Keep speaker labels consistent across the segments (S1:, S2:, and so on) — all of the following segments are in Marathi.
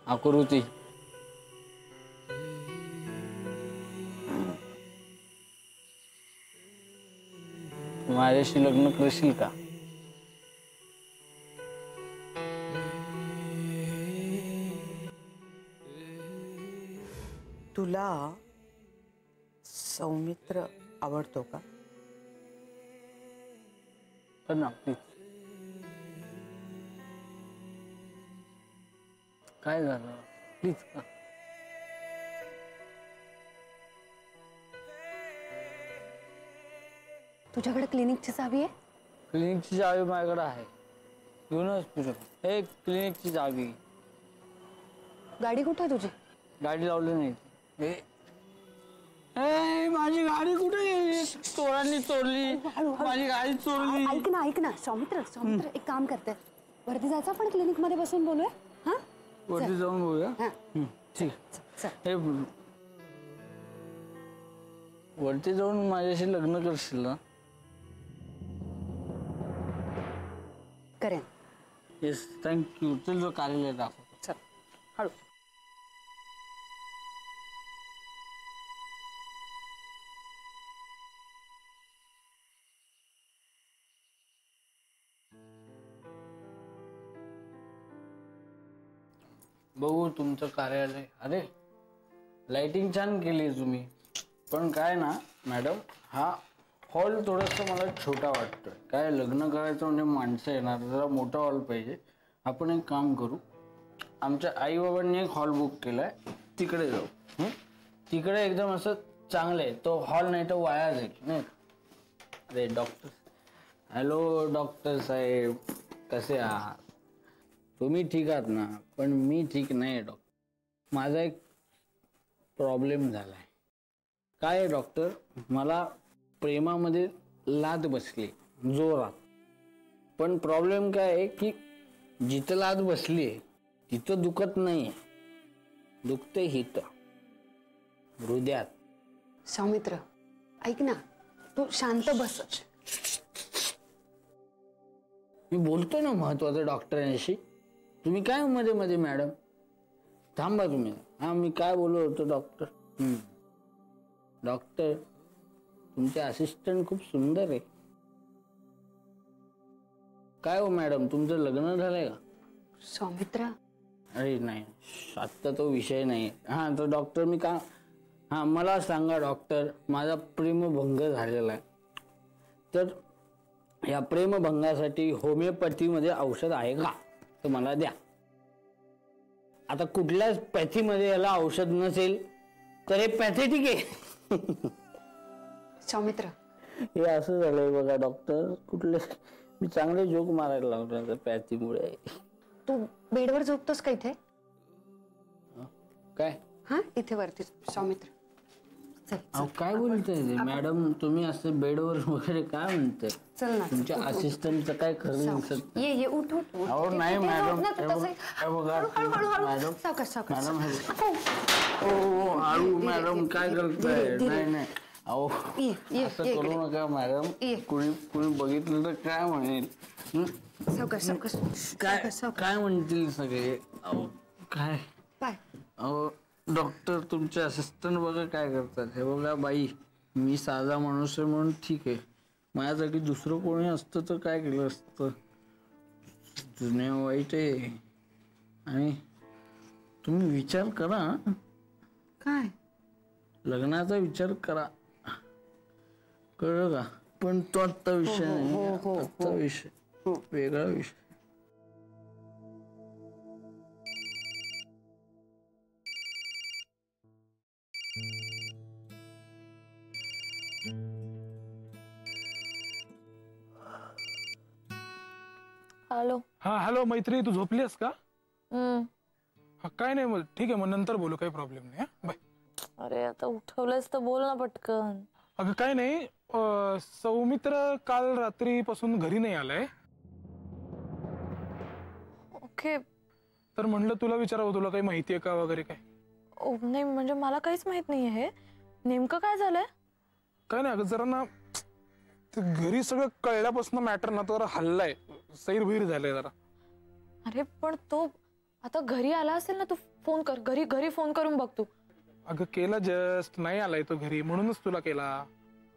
S1: आकृती माझ्याशी लग्न करशील का?
S2: तुला सौमित्र आवडतो का?
S1: पण ना प्लीज. काय झालं प्लीज का?
S3: तुझ्याकडे क्लिनिकची चावी आहे?
S1: क्लिनिकची चावी माझ्याकडे आहे. घेऊनच तुझं हे क्लिनिकची चावी.
S3: गाडी कुठे आहे तुझी?
S1: गाडी लावली नाही. माझी गाडी कुठे गेली? चोरांनी चोरली माझी गाडी, चोरली.
S3: ऐक ना सौमित्र एक काम करते, वरती जायचं आपण क्लिनिक मध्ये बसून बोलूया. हा
S1: वरती जाऊन बोलूया. ठीक आहे. वरती जाऊन माझ्याशी लग्न करशील ना?
S3: करेन.
S1: Yes thank you. चल जो कार्यालय दाखव.
S3: चल हळू.
S1: बघू तुमचं कार्यालय. अरे लाइटिंग छान केली तुम्ही, पण काय ना मॅडम, हा हॉल थोडासा मला छोटा वाटतोय. काय लग्न करायचं म्हणजे माणसं येणार, जरा मोठा हॉल पाहिजे. आपण एक काम करू, आमच्या आई बाबांनी एक हॉल बुक केलाय, तिकडे जाऊ. तिकडे एकदम असं चांगलं आहे तो हॉल, नाही तर वाया जाईल नाही. अरे डॉक्टर, हॅलो डॉक्टर साहेब, कसे आहात? तुम्ही ठीक आहात ना? पण मी ठीक नाही डॉक्टर. माझा एक प्रॉब्लेम झालाय. काय आहे डॉक्टर, मला प्रेमामध्ये लाद बसली जोरात. पण प्रॉब्लेम काय आहे की जिथं लाद बसली तिथं दुखत नाही, दुखते हिथं, हृदयात.
S3: सौमित्र ऐक ना, तू शांत बस.
S1: मी बोलतोय ना महत्वाचं डॉक्टरांशी. तुम्ही काय मध्ये मध्ये मॅडम, थांबा तुम्ही. हा मी काय बोलत होतो डॉक्टर. डॉक्टर तुमचे असिस्टंट खूप सुंदर आहे. काय हो मॅडम, तुमचं लग्न झालंय का?
S3: सौमित्र
S1: अरे नाही, आत्ता तो विषय नाही. हा तर डॉक्टर मी का, हा मला सांगा डॉक्टर, माझा प्रेमभंग झालेला आहे. तर या प्रेमभंगासाठी होमिओपॅथीमध्ये औषध आहे का? तर मला द्या. आता कुठल्याच पॅथीमध्ये याला औषध नसेल तर हे पॅथेटिक आहे.
S3: सौमित्र
S1: हे असं झालंय बघा डॉक्टर, कुठले मी चांगले जोक मारायला लागलो पॅथीमुळे.
S3: तू बेडवर झोपतोस का इथे?
S1: काय?
S3: हा इथे वरती सौमित्र.
S1: अहो काय बोलताय मॅडम तुम्ही, असं बेडवर वगैरे काय म्हणताय?
S3: चल ना,
S1: तुमच्या असिस्टंटचं काय खरं दिसत?
S3: ये उठ.
S1: अहो नाही मॅडम, मॅडम काय करताय? नाही अहो असं करू नका मॅडम, कुणी बघितलं तर काय म्हणेल? काय म्हणतील सगळे? अहो काय, अहो डॉक्टर तुमचे असिस्टंट बघा काय करतात. हे बघा बाई, मी साधा माणूस आहे म्हणून ठीक आहे, माझ्या जागी दुसरं कोणी असतं तर काय केलं असतं. जुने वाईट आहे. आणि तुम्ही विचार करा,
S3: काय
S1: लग्नाचा विचार करा, कळलं का? पण तो आत्ता विषय नाही, आत्ता विषय वेगळा विषय.
S4: हॅलो.
S5: हा हॅलो मैत्री, तू झोपलीस का? हा काय नाही, मग ठीक आहे, मग नंतर बोलू, काही प्रॉब्लेम नाही. बाय.
S4: अरे आता उठवलंस तर बोल ना पटकन.
S5: अगं काय नाही, सौमित्र काल रात्रीपासून घरी नाही आलाय.
S4: ओके.
S5: तर म्हणलं तुला विचारावं, तुला काही माहिती आहे का वगैरे काय?
S4: नाही म्हणजे मला काहीच माहित नाही आहे. नेमकं काय झालंय?
S5: काय नाही अगं, जरा ना घरी सगळं कळल्यापासून मॅटर ना तर हल्लाय, सैरभैर झालंय जरा.
S4: अरे पण तो आता घरी आला असेल ना, तू फोन कर, घरी घरी फोन करून बघ तू.
S5: अगं केला जस्ट, नाही आलाय तो घरी म्हणूनच तुला केला.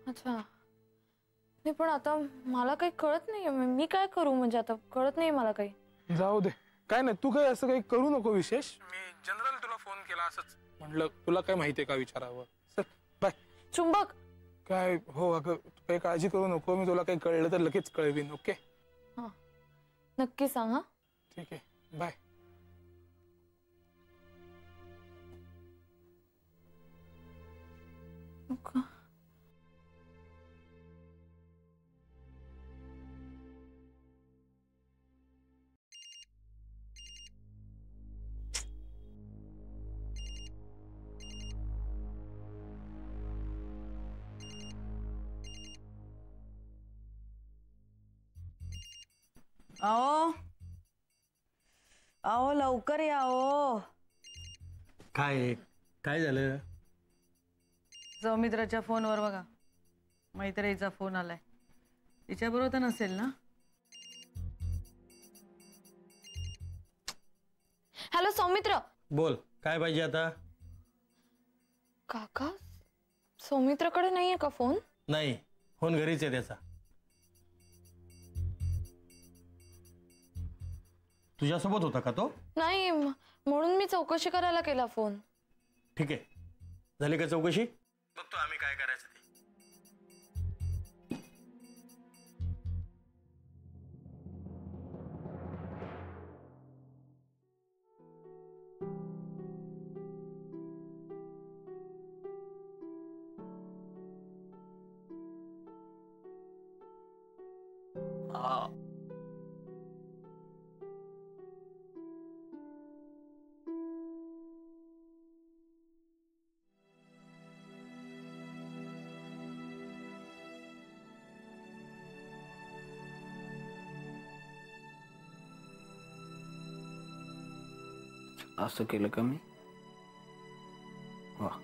S4: अच्छा, नाही पण आता मला काही कळत नाहीये, मी काय करू म्हणजे आता कळत नाही मला काही.
S5: जाऊ दे, काय नाही, तू काही असं काही करू नको विशेष. मी जनरल तुला फोन केला असंच, म्हटलं तुला काय माहितीये का विचारावं. चल बाय.
S4: चुंबक.
S5: काय हो अगं, तू काही काळजी करू नको, मी तुला काही कळलं तर लगेच कळवीन. ओके
S4: हा, नक्की सांग. हा
S5: ठीक आहे, बाय.
S4: Okay.
S2: आओ आओ लवकर या ओ.
S6: काय काय झालं?
S2: सौमित्राच्या फोनवर बघा, मैत्रीचा फोन आलाय. तिच्याबरोबर तर नसेल ना?
S4: हॅलो सौमित्र.
S6: बोल, काय पाहिजे आता?
S4: काका, सौमित्राकडे नाहीये का फोन?
S6: नाही, फोन घरीच आहे त्याचा. तुझ्यासोबत होता का तो?
S4: नाही, म्हणून मी चौकशी करायला केला फोन.
S6: ठीक आहे, झाली का चौकशी? बघतो आम्ही काय करायचं ते.
S1: असं केलं का मी? वा.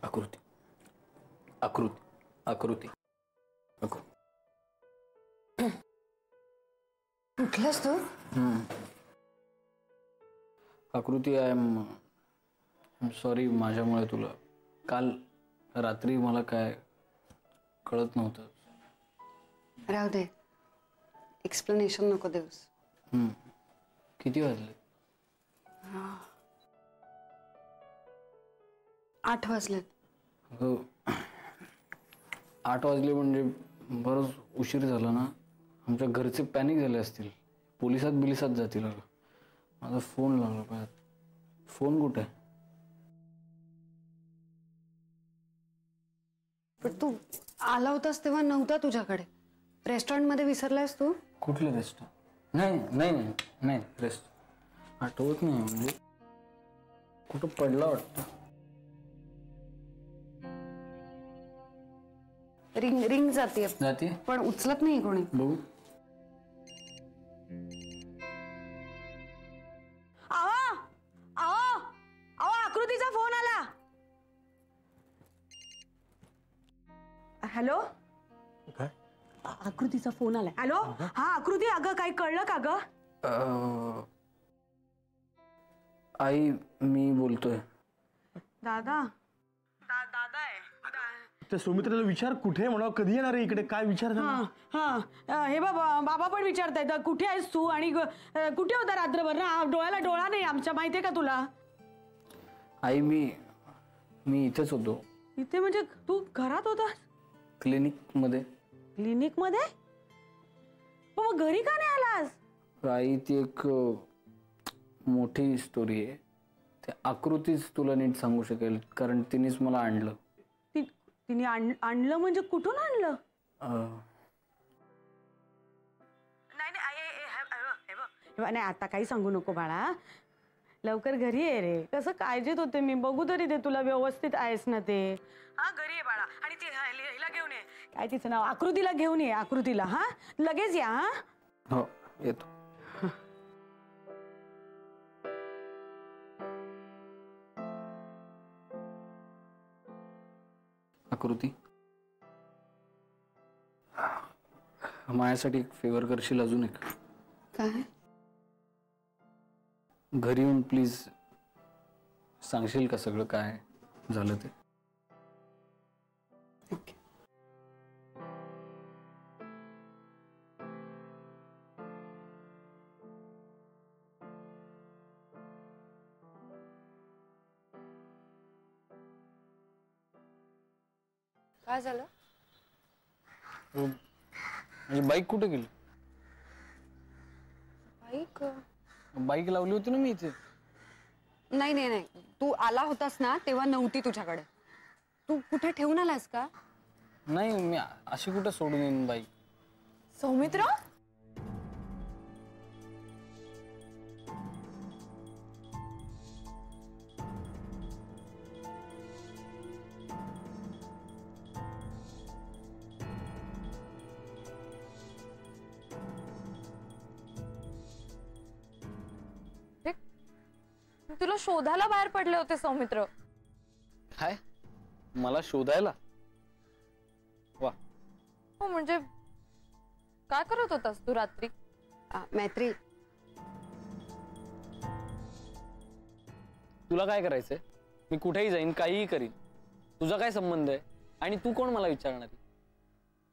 S1: आकृती आकृती आकृती
S3: उठलास तू?
S1: आकृती, आय एम सॉरी. माझ्यामुळे तुला काल रात्री मला काय कळत नव्हतं.
S3: राहू दे, एक्सप्लेनेशन नको देऊस.
S1: किती वाजले?
S3: 8 वाजलेत.
S1: अगं 8 वाजले म्हणजे बरंच उशीर झाला ना. आमच्या घरचे पॅनिक झाले असतील, पोलिसात जातील. अगं माझा फोन लागला पाहिजे. फोन कुठे आहे?
S3: पण तू आला होतास तेव्हा नव्हता तुझ्याकडे. रेस्टॉरंटमध्ये विसरलायस तू?
S1: कुठलं रेस्टॉरंट? नाही नाही नाही नाही, रेस्ट आठवत नाही. म्हणजे कुठं पडला वाटतं.
S3: रिंग जाते
S1: जाते
S3: पण उचलत नाही कोणी.
S1: बघू.
S2: आकृतीचा फोन आला. हॅलो,
S6: काय?
S2: आकृतीचा फोन आलाय. हॅलो, हा आकृती, अगं काही कळलं का ग?
S1: आई, मी बोलतोय.
S2: दादा दादा आहे.
S6: त्या सुमित्राला विचार कुठे म्हणा, कधी येणार आहे इकडे, काय विचार झाला?
S2: हा, हे बाबा पण विचारतायत कुठे आहेस तू आणि कुठे होता रात्रभर ना. डोळ्याला डोळा नाही आमच्या, माहितीये का तुला?
S1: आई, मी इथेच होतो.
S2: इथे म्हणजे तू घरात होता?
S1: क्लिनिक मध्ये.
S2: क्लिनिक मध्ये? मग घरी का नाही आलास?
S1: आई, ती एक मोठी स्टोरी आहे. ते आकृतीच तुला नीट सांगू शकेल, कारण तिनेच मला आणलं.
S2: तिने आणलं म्हणजे कुठून आणलं? नाही आता काही सांगू नको बाळा, लवकर घरी ये रे. कसं काळजीत होते मी, बघू तरी ते तुला व्यवस्थित आहेस ना ते. हा घरी ये बाळा. आणि ती हिला घेऊन ये, काय तिचं नाव, आकृतीला घेऊन ये. आकृतीला हा लगेच या. हा
S1: हो येतो. आकृती, माझ्यासाठी एक फेवर करशील अजून एक?
S3: काय?
S1: घरी येऊन प्लीज सांगशील का सगळं काय झालं ते?
S3: काय झालं?
S1: म्हणजे बाईक कुठे गेली?
S3: बाईक?
S1: बाईक लावली होती ना मी इथे.
S3: नाही नाही नाही, तू आला होतास ना तेव्हा नव्हती तुझ्याकडे. तू कुठे ठेवून आलास का?
S1: नाही, मी अशी कुठे सोडून येईन बाईक?
S4: सौमित्र, तुला शोधायला बाहेर पडले होते सौमित्र.
S1: काय? मला शोधायला? वा.
S4: हो म्हणजे काय करत होतास तू रात्री?
S3: मैत्री,
S1: तुला काय करायचंय? मी कुठेही जाईन, काहीही करीन. तुझा काय संबंध आहे? आणि तू कोण मला विचारणार?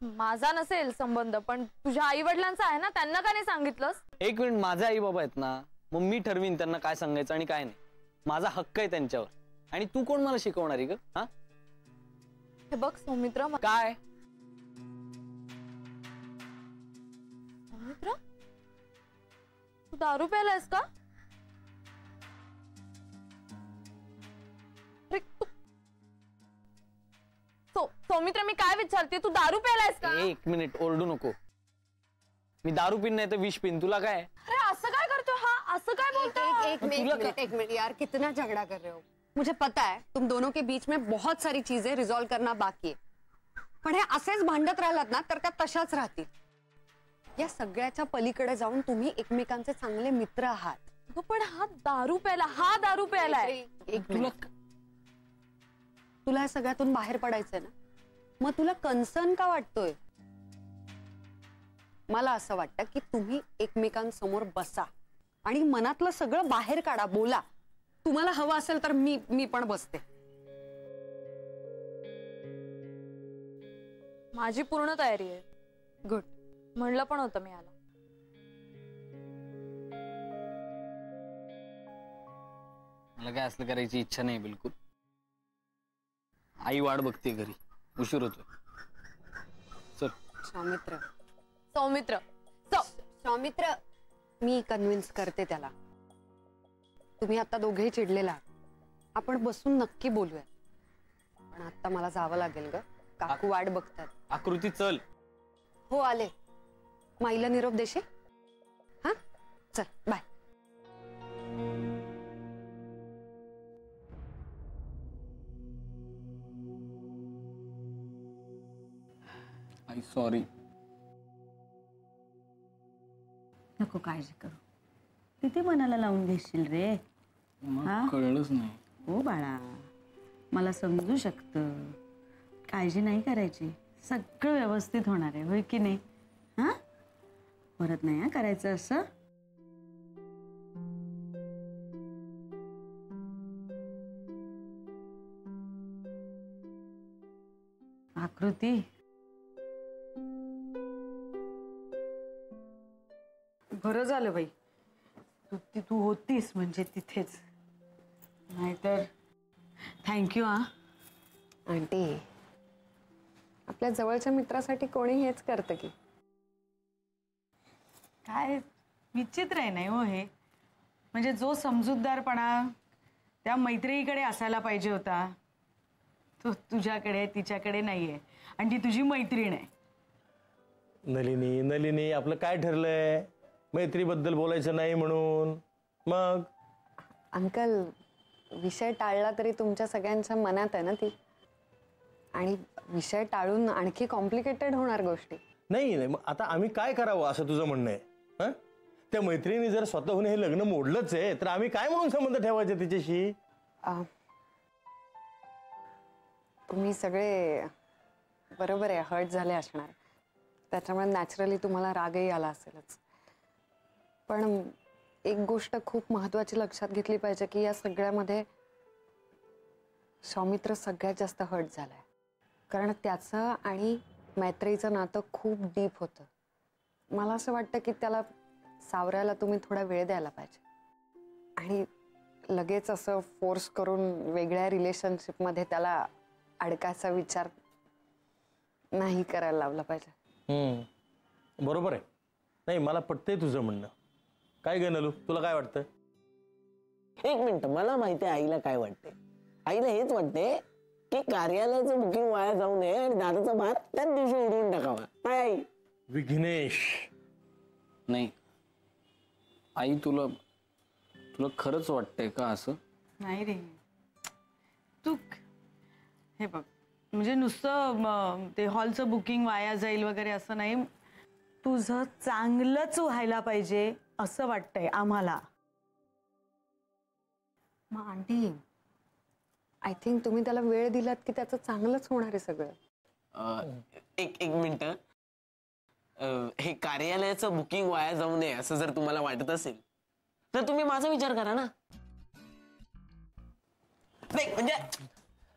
S4: माझा नसेल संबंध, पण तुझ्या आई वडिलांचा आहे ना, त्यांना का नाही सांगितलंस?
S1: एक मिनिट, माझे आई बाबा आहेत ना, मग मी ठरवीन त्यांना काय सांगायचं आणि काय नाही. माझा हक्क आहे त्यांच्यावर. आणि तू कोण मला शिकवणारी ग? हा
S4: हे बघ सौमित्र,
S1: काय?
S4: सौमित्र, तू दारू प्यायलायस का? अरे सौमित्र, मी काय विचारते, तू दारू प्यायलायस का?
S1: एक मिनिट, ओरडू नको. मी दारू पिन नाही तर विष पिन, तुला काय?
S4: अरे असं काय करतो हा? असं काय बोलतो?
S3: एक मिनट यार, कितना झगड़ा कर रहे हो? मुझे पता है तुम दोनों के बीच में बहुत सारी चीजें रिजॉल्व करना बाकी है, पण हे असेच भांडत राहिलात ना तर त्या तशाच राहतील. या सगळ्याच्या पलीकडे जाऊन तुम्ही एकमेकांचे चांगले मित्र आहात.
S4: पण हा दारू प्यायलाय.
S3: एक मिनिट, तुला या सगळ्यातून बाहेर पडायचंय ना, मग तुला कन्सर्न का वाटतोय? मला असं वाटतं की तुम्ही एकमेकांसमोर बसा आणि मनातलं सगळं बाहेर काढा, बोला. तुम्हाला हवं असेल तर मी पण बसते.
S4: माझी पूर्ण तयारी आहे.
S3: गुड.
S4: म्हणलं पण होतं मी आला.
S1: मला काय असलं करायची इच्छा नाही बिलकुल. आई वाट बघते घरी, उशीर होतोय. चल.
S3: सौमित्र,
S4: सौमित्र,
S3: सौमित्र, मी कन्व्हिन्स करते त्याला. तुम्ही आता दोघेही चिडलेला आहात. आपण बसून नक्की बोलूया. पण आता मला जावं लागेल ग, काकू वाट बघतात.
S1: आकृती चल.
S3: हो आले. माईला निरोप देशील? हा चल, बाय.
S1: आई सॉरी.
S2: नको काळजी करू. किती मनाला लावून घेशील रे? हा?
S1: कळलंच नाही.
S2: हो बाळा, मला समजू शकतं. काळजी नाही करायची, सगळं व्यवस्थित होणार आहे, होय की नाही? हा, परत नाही हा करायचं असं. आकृती, बरं झालं बाई तू होतीस म्हणजे तिथेच, नाहीतर. थँक्यू. हा
S3: आंटी, आपल्या जवळच्या मित्रासाठी कोणी हेच करतं की.
S2: काय विचित्र आहे नाही हो हे. म्हणजे जो समजूतदारपणा त्या मैत्रिणीकडे असायला पाहिजे होता तो तुझ्याकडे तिच्याकडे नाहीये, आणि ती तुझी मैत्रीण आहे.
S6: नलिनी नलिनी, आपलं काय ठरलंय? मैत्रीबद्दल बोलायचं नाही म्हणून. मग
S3: अंकल, विषय टाळला तरी तुमच्या सगळ्यांच्या मनात आहे ना ती, आणि विषय टाळून आणखी कॉम्प्लिकेटेड होणार गोष्टी.
S6: नाही नाही, मग आता आम्ही काय करावं असं तुझं म्हणणं आहे? हं? त्या मैत्रिणी जर स्वतःहून हे लग्न मोडलंच आहे तर आम्ही काय म्हणून संबंध ठेवायचे तिच्याशी?
S3: तुम्ही सगळे बरोबर आहे, हर्ट झाले असणार, त्याच्यामुळे नॅचरली तुम्हाला रागही आला असेलच. पण एक गोष्ट खूप महत्वाची लक्षात घेतली पाहिजे की या सगळ्यामध्ये सौमित्र सगळ्यात जास्त हर्ट झालाय, कारण त्याचं आणि मैत्रीचं नातं खूप डीप होतं. मला असं वाटतं की त्याला सावरायला तुम्ही थोडा वेळ द्यायला पाहिजे, आणि लगेच असं फोर्स करून वेगळ्या रिलेशनशिपमध्ये त्याला अडकायचा विचार नाही करायला लावला पाहिजे.
S6: बरोबर आहे. नाही, मला पटतंय तुझं म्हणणं. काय ग नलू, तुला काय वाटतं?
S7: एक मिनिट, मला माहिती आहे आईला काय वाटते. आईला हेच वाटते की कार्यालयाचं बुकिंग वाया जाऊ नये आणि दादाचा भात त्याच दिवशी उडवून टाकावा. काय आई?
S6: विघ्नेश,
S1: नाही आई, तुला तुला खरंच वाटतंय का असं?
S2: नाही रे, तू हे बघ, म्हणजे नुसतं ते हॉलचं बुकिंग वाया जाईल वगैरे असं नाही, तुझं चांगलंच व्हायला पाहिजे असं वाटतंय आम्हाला.
S3: मग आंटी, आय थिंक तुम्ही त्याला वेळ दिलात की त्याचं चांगलंच होणार आहे सगळं.
S7: एक मिनिट, हे कार्यालयाचं बुकिंग वाया जाऊ नये असं जर तुम्हाला वाटत असेल तर तुम्ही माझा विचार करा ना. नाही म्हणजे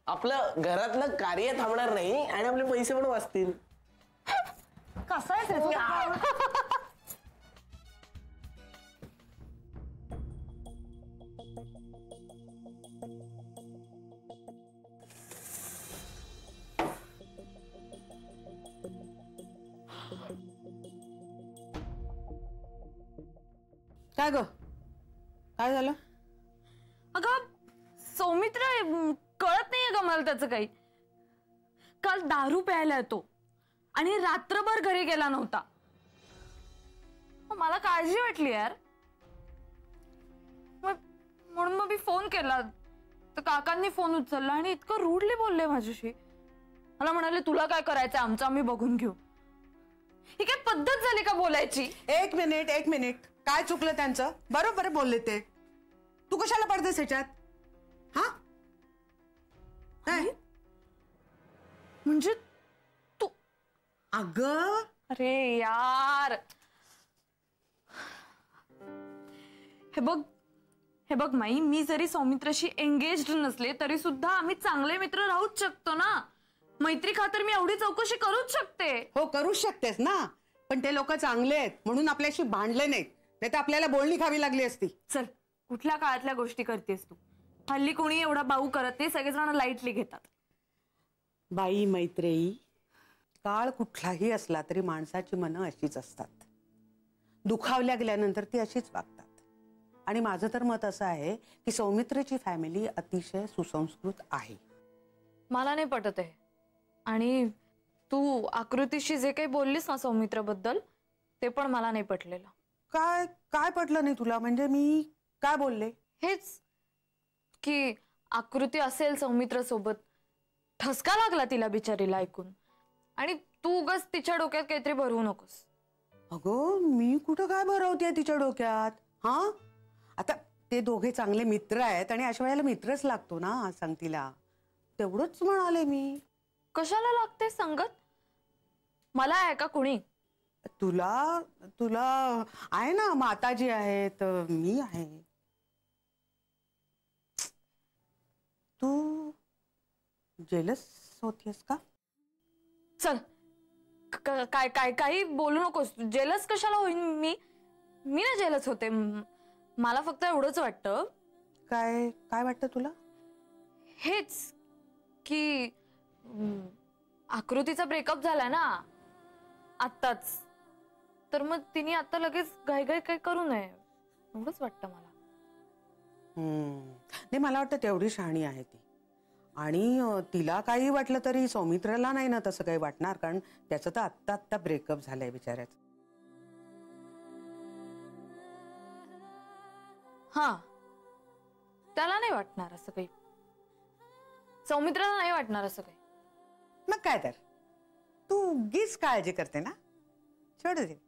S7: आपलं घरातलं कार्य थांबणार नाही आणि आपले पैसे पण वाचतील.
S2: कसं आहे रे तू?
S8: काय ग, काय झालं?
S4: अगं सौमित्र कळत नाहीये का मला त्याचं काही. काल दारू प्यायला येतो आणि रात्रभर घरी गेला नव्हता. मला काळजी वाटली यार, म्हणून मग मी फोन केला तर काकांनी फोन उचलला आणि इतकं रूडली बोलले माझ्याशी. मला म्हणाले तुला काय करायचं आमचं आम्ही बघून घेऊ. ही काय पद्धत झाली का बोलायची?
S8: एक मिनिट, काय चुकलं त्यांचं? बरोबर बोलले ते. तू कशाला पडतेस ह्याच्यात? हा,
S4: म्हणजे तू?
S8: अगं
S4: अरे यार, हे बघ माई, मी जरी सौमित्राशी एंगेज्ड नसले तरी सुद्धा आम्ही चांगले मित्र राहूच शकतो ना. मैत्री खातर मी एवढी चौकशी करूच शकते.
S8: हो, करूच शकतेस ना, पण ते लोक चांगले आहेत म्हणून आपल्याशी भांडले नाहीत, नाही तर आपल्याला बोलणी खावी लागली असती.
S4: चल, कुठल्या काळातल्या गोष्टी करतेस तू? हल्ली कोणी एवढा बाऊ करत नाही, सगळेजण लाईटली घेतात.
S8: बाई मैत्रेयी, काळ कुठलाही असला तरी माणसाची मनं अशीच असतात. दुखावल्या गेल्यानंतर ती अशीच वागतात. आणि माझं तर मत असं आहे की सौमित्रची फॅमिली अतिशय सुसंस्कृत आहे.
S4: मला नाही पटत आहे. आणि तू आकृतीशी जे काही बोललीस ना सौमित्राबद्दल, ते पण मला नाही पटलेलं.
S8: काय काय पटलं नाही तुला? म्हणजे मी काय बोलले?
S4: हेच की आकृती असेल सौमित्र सोबत, ठसका लागला तिला बिचारीला ऐकून, आणि तू उगाच तिच्या डोक्यात काहीतरी भरवू नकोस.
S8: अगं, मी कुठं काय भरवते तिच्या डोक्यात? हा, आता ते दोघे चांगले मित्र आहेत आणि अशा वेळेला मित्रच लागतो ना संगतीला, तेवढंच म्हणाले मी.
S4: कशाला लागते संगत? मला आहे का कुणी?
S8: तुला तुला आहे ना, माताजी आहेत, मी आहे. तू जेलस होतीस का?
S4: चल, काय काय काही बोलू नकोस. जेलस कशाला होईन मी? मी ना जेलस होते. मला फक्त एवढंच वाटतं.
S8: काय काय वाटतं तुला?
S4: हेच की आकृतीचा ब्रेकअप झाला ना आत्ताच, तर मग तिने आता लगेच घाई काही करू नये, एवढंच वाटतं मला.
S8: नाही मला वाटतं तेवढी शहाणी आहे ती. आणि तिला काही वाटलं तरी सौमित्राला नाही ना तसं काही वाटणार, कारण त्याचं तर आत्ता आत्ता ब्रेकअप झालंय बिचाऱ्याचं.
S4: हा, त्याला नाही वाटणार असं काही, सौमित्राला नाही वाटणार असं काही.
S8: मग काय तर, तू उगीच काळजी करते ना, सोड दे.